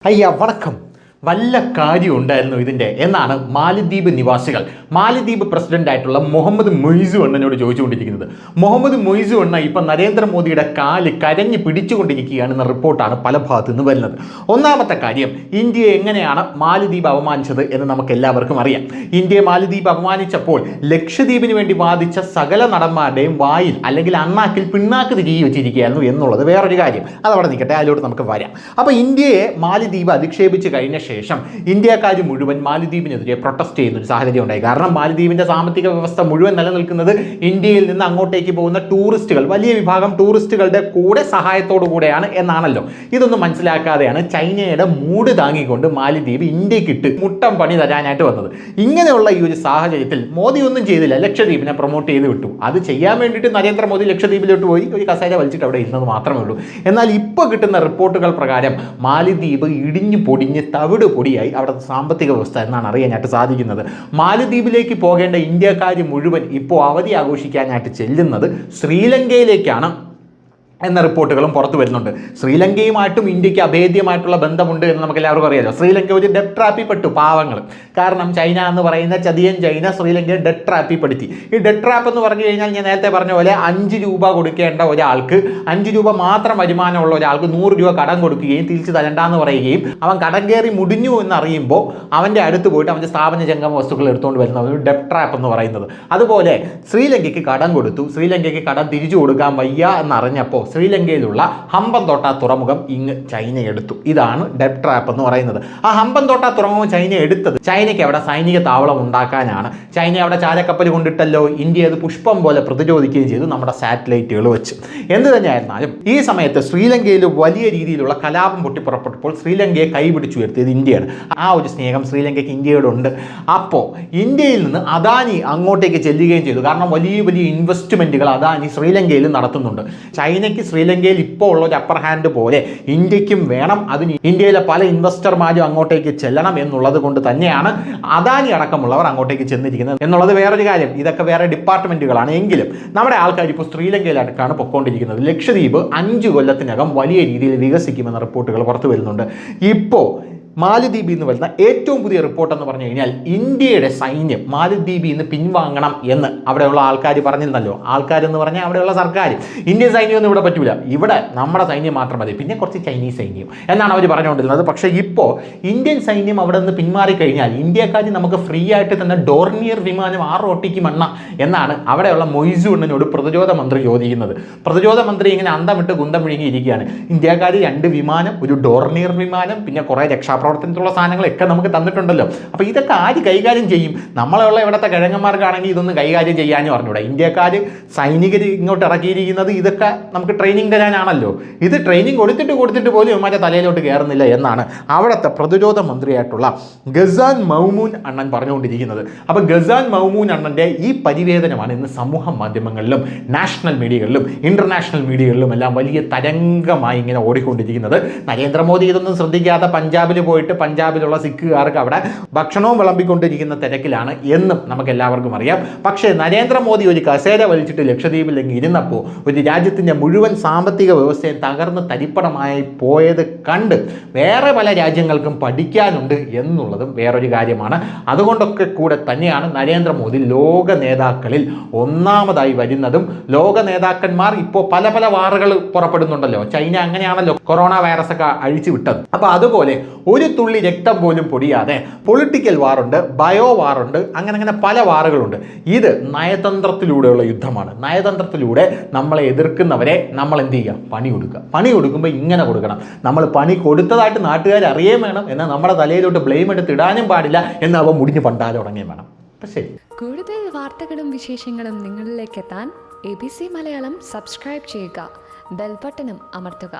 വണക്കം. വല്ല കാര്യം ഉണ്ടായിരുന്നു ഇതിൻ്റെ എന്നാണ് മാലദ്വീപ് നിവാസികൾ മാലദ്വീപ് പ്രസിഡന്റായിട്ടുള്ള മുഹമ്മദ് മൊയ്സു അണ്ണനോട് ചോദിച്ചുകൊണ്ടിരിക്കുന്നത്. മുഹമ്മദ് മൊയ്സു അണ്ണ ഇപ്പം നരേന്ദ്രമോദിയുടെ കാല് കരഞ്ഞ് പിടിച്ചുകൊണ്ടിരിക്കുകയാണെന്ന റിപ്പോർട്ടാണ് പല ഭാഗത്തു നിന്ന് വരുന്നത്. ഒന്നാമത്തെ കാര്യം, ഇന്ത്യയെ എങ്ങനെയാണ് മാലദ്വീപ് അപമാനിച്ചത് എന്ന് നമുക്ക് എല്ലാവർക്കും അറിയാം. ഇന്ത്യയെ മാലദ്വീപ് അപമാനിച്ചപ്പോൾ ലക്ഷദ്വീപിന് വേണ്ടി വാദിച്ച സകല നടന്മാരുടെയും വായിൽ അല്ലെങ്കിൽ അണ്ണാക്കിൽ പിണ്ണാക്ക് തിരികെ വെച്ചിരിക്കുകയായിരുന്നു എന്നുള്ളത് വേറൊരു കാര്യം. അതവിടെ നിൽക്കട്ടെ, അതിലോട്ട് നമുക്ക് വരാം. അപ്പോൾ ഇന്ത്യയെ മാലദ്വീപ് അധിക്ഷേപിച്ച് കഴിഞ്ഞ ശേഷം ഇന്ത്യക്കാർ മുഴുവൻ മാലദ്വീപിനെതിരെ പ്രൊട്ടസ്റ്റ് ചെയ്യുന്ന ഒരു സാഹചര്യം ഉണ്ടായി. കാരണം മാലദ്വീപിന്റെ സാമ്പത്തിക വ്യവസ്ഥ മുഴുവൻ നിലനിൽക്കുന്നത് ഇന്ത്യയിൽ നിന്ന് അങ്ങോട്ടേക്ക് പോകുന്ന ടൂറിസ്റ്റുകൾ, വലിയ വിഭാഗം ടൂറിസ്റ്റുകളുടെ കൂടെ സഹായത്തോടു കൂടെയാണ് എന്നാണല്ലോ. ഇതൊന്നും മനസ്സിലാക്കാതെയാണ് ചൈനയുടെ മൂട് താങ്ങിക്കൊണ്ട് മാലദ്വീപ് ഇന്ത്യക്കിട്ട് മുട്ടം പണി തരാനായിട്ട് വന്നത്. ഇങ്ങനെയുള്ള ഈ ഒരു സാഹചര്യത്തിൽ മോദി ഒന്നും ചെയ്തില്ല, ലക്ഷദ്വീപിനെ പ്രൊമോട്ട് ചെയ്ത് വിട്ടു. അത് ചെയ്യാൻ വേണ്ടിയിട്ട് നരേന്ദ്രമോദി ലക്ഷദ്വീപിലോട്ട് പോയി ഒരു കസേര വലിച്ചിട്ട് അവിടെ ഇരുന്നത് മാത്രമേ ഉള്ളൂ. എന്നാൽ ഇപ്പോൾ കിട്ടുന്ന റിപ്പോർട്ടുകൾ പ്രകാരം മാലദ്വീപ് ഇടിഞ്ഞു പൊടിഞ്ഞ് പൊടിയായി അവിടുത്തെ സാമ്പത്തിക വ്യവസ്ഥ എന്നാണ് അറിയാനായിട്ട് സാധിക്കുന്നത്. മാലദ്വീപിലേക്ക് പോകേണ്ട ഇന്ത്യക്കാർ മുഴുവൻ ഇപ്പോൾ അവധി ആഘോഷിക്കാനായിട്ട് ചെല്ലുന്നത് ശ്രീലങ്കയിലേക്കാണ് എന്ന റിപ്പോർട്ടുകളും പുറത്തു വരുന്നുണ്ട്. ശ്രീലങ്കയുമായിട്ടും ഇന്ത്യക്ക് അഭേദ്യമായിട്ടുള്ള ബന്ധമുണ്ട് എന്ന് നമുക്ക് എല്ലാവർക്കും അറിയാലോ. ശ്രീലങ്ക ഒരു ഡെറ്റ് ട്രാപ്പിൽ പെട്ടു, പാവങ്ങൾ. കാരണം ചൈന എന്ന് പറയുന്ന ചതിയൻ ചൈന ശ്രീലങ്കയെ ഡെറ്റ് ട്രാപ്പിൽ പെടുത്തി. ഈ ഡെറ്റ് ട്രാപ്പ് എന്ന് പറഞ്ഞു കഴിഞ്ഞാൽ ഞാൻ നേരത്തെ പറഞ്ഞ പോലെ 5 രൂപ കൊടുക്കേണ്ട ഒരാൾക്ക്, 5 രൂപ മാത്രം വരുമാനമുള്ള ഒരാൾക്ക് 100 രൂപ കടം കൊടുക്കുകയും തിരിച്ച് തരണ്ടെന്ന് പറയുകയും അവൻ കടം കയറി മുടിഞ്ഞു എന്നറിയുമ്പോൾ അവൻ്റെ അടുത്ത് പോയിട്ട് അവൻ്റെ സ്ഥാപന ജംഗമ വസ്തുക്കൾ എടുത്തുകൊണ്ട് വരുന്ന ഒരു ഡെറ്റ് ട്രാപ്പ് എന്ന് പറയുന്നത്. അതുപോലെ ശ്രീലങ്കയ്ക്ക് കടം കൊടുത്തു, ശ്രീലങ്കയ്ക്ക് കടം തിരിച്ചു കൊടുക്കാൻ വയ്യ എന്നറിഞ്ഞപ്പോൾ ശ്രീലങ്കയിലുള്ള ഹമ്പൻതോട്ട തുറമുഖം ഇങ്ങ് ചൈന എടുത്തു. ഇതാണ് ഡെറ്റ് ട്രാപ്പ് എന്ന് പറയുന്നത്. ആ ഹമ്പൻതോട്ട തുറമുഖം ചൈന എടുത്തത് ചൈനയ്ക്ക് അവിടെ സൈനിക താവളം ഉണ്ടാക്കാനാണ്. ചൈന അവിടെ ചാരക്കപ്പൽ കൊണ്ടിട്ടല്ലോ, ഇന്ത്യ അത് പുഷ്പം പോലെ പ്രതിരോധിക്കുകയും ചെയ്തു നമ്മുടെ സാറ്റലൈറ്റുകൾ വെച്ച്. എന്ത് തന്നെയായിരുന്നാലും ഈ സമയത്ത് ശ്രീലങ്കയിൽ വലിയ രീതിയിലുള്ള കലാപം പൊട്ടിപ്പുറപ്പെട്ടപ്പോൾ ശ്രീലങ്കയെ കൈപിടിച്ചുയർത്തിയത് ഇന്ത്യയാണ്. ആ ഒരു സ്നേഹം ശ്രീലങ്കയ്ക്ക് ഇന്ത്യയോടുണ്ട്. അപ്പോൾ ഇന്ത്യയിൽ നിന്ന് അദാനി അങ്ങോട്ടേക്ക് ചെല്ലുകയും ചെയ്തു. കാരണം വലിയ വലിയ ഇൻവെസ്റ്റ്മെൻറ്റുകൾ അദാനി ശ്രീലങ്കയിൽ നടത്തുന്നുണ്ട്. ചൈനയ്ക്ക് ശ്രീലങ്കയിൽ ഇപ്പോൾ ഉള്ള ഒരു അപ്പർ ഹാൻഡ് പോലെ ഇന്ത്യക്കും വേണം. അതിന് ഇന്ത്യയിലെ പല ഇൻവെസ്റ്റർമാരും അങ്ങോട്ടേക്ക് ചെല്ലണം എന്നുള്ളത് കൊണ്ട് തന്നെയാണ് അദാനി അടക്കമുള്ളവർ അങ്ങോട്ടേക്ക് ചെന്നിരിക്കുന്നത് എന്നുള്ളത് വേറൊരു കാര്യം. ഇതൊക്കെ വേറെ ഡിപ്പാർട്ട്മെന്റുകളാണ്. എങ്കിലും നമ്മുടെ ആൾക്കാർ ഇപ്പോൾ ശ്രീലങ്കയിലടക്കാണ് പൊയ്ക്കൊണ്ടിരിക്കുന്നത്. ലക്ഷദ്വീപ് 5 കൊല്ലത്തിനകം വലിയ രീതിയിൽ വികസിക്കുമെന്ന റിപ്പോർട്ടുകൾ പുറത്തു വരുന്നുണ്ട്. ഇപ്പോൾ മാലദ്വീപിൽ നിന്ന് വരുന്ന ഏറ്റവും പുതിയ റിപ്പോർട്ട് എന്ന് പറഞ്ഞു കഴിഞ്ഞാൽ ഇന്ത്യയുടെ സൈന്യം മാലദ്വീപിൽ നിന്ന് പിൻവാങ്ങണം എന്ന് അവിടെയുള്ള ആൾക്കാർ പറഞ്ഞിരുന്നല്ലോ. ആൾക്കാരെന്ന് പറഞ്ഞാൽ അവിടെയുള്ള സർക്കാർ. ഇന്ത്യൻ സൈന്യമൊന്നും ഇവിടെ പറ്റൂല, ഇവിടെ നമ്മുടെ സൈന്യം മാത്രം മതി, പിന്നെ കുറച്ച് ചൈനീസ് സൈന്യം എന്നാണ് അവർ പറഞ്ഞുകൊണ്ടിരുന്നത്. പക്ഷേ ഇപ്പോൾ ഇന്ത്യൻ സൈന്യം അവിടെ നിന്ന് പിന്മാറിക്കഴിഞ്ഞാൽ ഇന്ത്യക്കാർ നമുക്ക് ഫ്രീ ആയിട്ട് തന്നെ ഡോർണിയർ വിമാനം 6 ഒട്ടിക്ക് മണ്ണ എന്നാണ് അവിടെയുള്ള മൊയ്സു അണ്ണനോട് പ്രതിരോധ മന്ത്രി ചോദിക്കുന്നത്. പ്രതിരോധ മന്ത്രി ഇങ്ങനെ അന്തമിട്ട് കുന്തം വിഴുങ്ങിയിരിക്കുകയാണ്. ഇന്ത്യക്കാർ 2 വിമാനം, ഒരു ഡോർണിയർ വിമാനം, പിന്നെ കുറേ രക്ഷാപ്രവർത്തനത്തിലുള്ള സാധനങ്ങളൊക്കെ നമുക്ക് തന്നിട്ടുണ്ടല്ലോ. അപ്പോൾ ഇതൊക്കെ ആര് കൈകാര്യം ചെയ്യും? നമ്മളുള്ള ഇവിടുത്തെ കിഴങ്ങന്മാർക്കാണെങ്കിൽ ഇതൊന്നും കൈകാര്യം ചെയ്യാനും പറഞ്ഞൂടെ. ഇന്ത്യക്കാർ സൈനികർ ഇങ്ങോട്ട് ഇറക്കിയിരിക്കുന്നത് ഇതൊക്കെ നമുക്ക് ട്രെയിനിങ് തരാനാണല്ലോ. ഇത് ട്രെയിനിങ് കൊടുത്തിട്ട് പോലും ഇവന്മാരുടെ തലയിലോട്ട് കയറുന്നില്ല എന്നാണ് അവിടുത്തെ പ്രതിരോധ മന്ത്രിയായിട്ടുള്ള ഗസാൻ മൗമൂൻ അണ്ണൻ പറഞ്ഞുകൊണ്ടിരിക്കുന്നത്. അപ്പോൾ ഗസാൻ മൗമൂൻ അണ്ണൻ്റെ ഈ പരിവേദനമാണ് ഇന്ന് സമൂഹ മാധ്യമങ്ങളിലും നാഷണൽ മീഡിയകളിലും ഇന്റർനാഷണൽ മീഡിയകളിലും എല്ലാം വലിയ തരംഗമായി ഇങ്ങനെ ഓടിക്കൊണ്ടിരിക്കുന്നത്. നരേന്ദ്രമോദി ഇതൊന്നും ശ്രദ്ധിക്കാതെ പഞ്ചാബിൽ പോയിട്ട് പഞ്ചാബിലുള്ള സിഖുകാർക്ക് അവിടെ ഭക്ഷണവും വിളമ്പിക്കൊണ്ടിരിക്കുന്ന തിരക്കിലാണ് എന്നും നമുക്ക് എല്ലാവർക്കും അറിയാം. പക്ഷേ നരേന്ദ്രമോദി ഒരു കസേര വലിച്ചിട്ട് ലക്ഷദ്വീപിലേക്ക് ഇരുന്നപ്പോൾ ഒരു രാജ്യത്തിൻ്റെ മുഴുവൻ സാമ്പത്തിക വ്യവസ്ഥയെ തകർന്ന് തരിപ്പണമായി പോയത് കണ്ട് വേറെ പല രാജ്യങ്ങൾക്കും പഠിക്കാനുണ്ട് എന്നുള്ളതും വേറൊരു കാര്യമാണ്. അതുകൊണ്ടൊക്കെ കൂടെ തന്നെയാണ് നരേന്ദ്രമോദി ലോക നേതാക്കളിൽ ഒന്നാമതായി വരുന്നതും. ലോക നേതാക്കന്മാർ ഇപ്പോൾ പല പല വാറുകൾ പുറപ്പെടുന്നുണ്ടല്ലോ. ചൈന അങ്ങനെയാണല്ലോ കൊറോണ വൈറസ് ഒക്കെ അഴിച്ചു വിട്ടത്. അപ്പോൾ അതുപോലെ ഒരു തുള്ളി രക്തം പോലും പൊടിയാതെ പൊളിറ്റിക്കൽ വാറുണ്ട്, ബയോ വാറുണ്ട്, അങ്ങനെ പല വാറുകളുണ്ട്. ഇത് നയതന്ത്രത്തിലൂടെയുള്ള യുദ്ധമാണ്. നയതന്ത്രത്തിലൂടെ നമ്മളെ എതിർക്കുന്നവരെ നമ്മൾ എന്ത് ചെയ്യുക? പണി കൊടുക്കുക. പണി കൊടുക്കുമ്പോൾ ഇങ്ങനെ കൊടുക്കണം. നമ്മൾ പണി കൊടുത്തതായിട്ട് നാട്ടുകാർ അറിയുകയും വേണം, എന്നാൽ നമ്മുടെ തലയിലോട്ട് ബ്ലെയിം എടുത്ത് ഇടാനും പാടില്ല, എന്ന് അവ മുടിഞ്ഞ് പണ്ടാലും തുടങ്ങുകയും വേണം. അപ്പം ശരി. കൂടുതൽ വാർത്തകളും വിശേഷങ്ങളും നിങ്ങളിലേക്ക് എത്താൻ ABC മലയാളം സബ്സ്ക്രൈബ് ചെയ്യുക, ബെൽ ബട്ടണും അമർത്തുക.